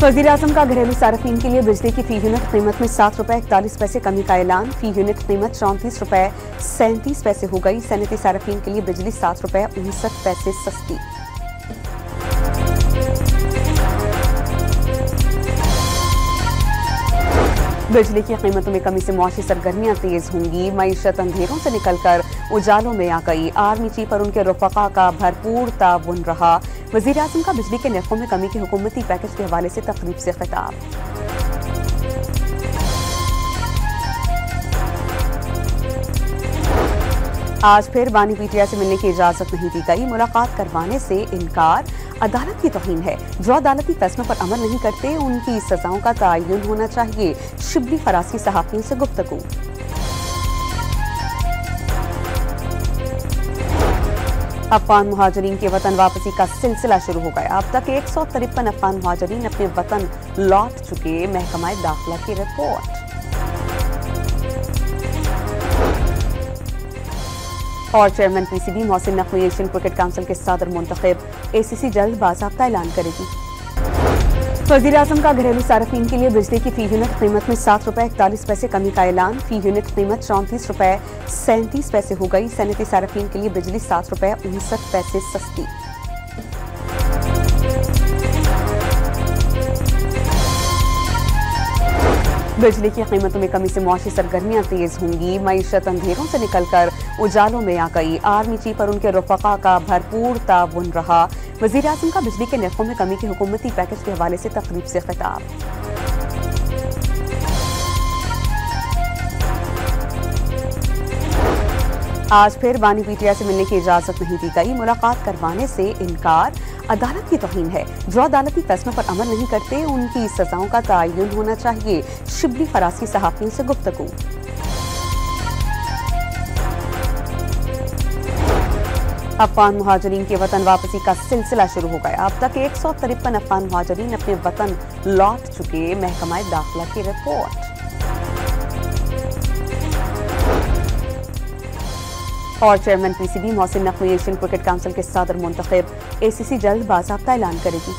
वज़ीर-ए-आज़म का घरेलू सार्फिन के लिए बिजली की फी यूनिट कीमत में 7 रुपए 41 पैसे कमी का ऐलान। फी यूनिट कीमत 34 रुपए 37 पैसे हो गई। सनती सार्फिन के लिए बिजली 7 रुपए 59 पैसे सस्ती। बिजली की कीमतों में कमी से मुआशी सरगर्मियां तेज होंगी। मईशत अंधेरों से निकलकर उजालों में आ गई। आर्मी चीफ और उनके रफका का भरपूर ताउन रहा। वज़ीर-ए-आज़म का बिजली के नरखों में कमी के हुकूमती पैकेज के हवाले से तकरीब से खिताब। आज फिर बानी पीटीआई से मिलने की इजाजत नहीं दी गई। मुलाकात करवाने से इनकार अदालत की तौहीन है। जो अदालती फैसलों पर अमल नहीं करते उनकी सजाओं का तयन होना चाहिए। शिबली फरासी सहाफियों से गुफ्तगू। अफगान मुहाजिरीन के वतन वापसी का सिलसिला शुरू हो गया। अब तक 153 अफगान मुहाजिरीन अपने वतन लौट चुके। महकमा दाखिला की रिपोर्ट। और chairman PCB Mohsin Naqvi Asian cricket council के सदर मुंतखब। एसीसी जल्द बाज़ाब्ता ऐलान करेगी। वज़ीर-ए-आज़म का घरेलू सार्फिन के लिए बिजली की फी यूनिट कीमत में 7 रुपए 41 पैसे कमी का ऐलान। फी यूनिट कीमत 34 रुपए 37 पैसे हो गई। सनती सार्फिन के लिए बिजली 7 रुपए 59 पैसे सस्ती। बिजली की कीमतों में कमी से मुआशी सरगर्मियां तेज होंगी। मईशत अंधेरों से निकलकर उजालों में आ गई। आर्मी चीफ और उनके रफका का भरपूर ताउन रहा। वज़ीर-ए-आज़म का बिजली के नरखों में कमी के हुकूमती पैकेज के हवाले से तकरीब से खिताब। आज फिर बानी पीटीआई से मिलने की इजाजत नहीं दी गई। मुलाकात करवाने से इनकार अदालत की तौहीन है। जो अदालती फैसलों पर अमल नहीं करते उनकी सजाओं का तयन होना चाहिए। शिबली फरासी सहाफियों से गुफ्तगू। अफगान मुहाजिरीन के वतन वापसी का सिलसिला शुरू हो गया। अब तक 153 अफगान मुहाजिरीन अपने वतन लौट चुके। महकमा दाखिला की रिपोर्ट। और chairman PCB Mohsin Naqvi Asian cricket council के सदर मुंतखब। एसीसी जल्द बाज़ाब्ता ऐलान करेगी।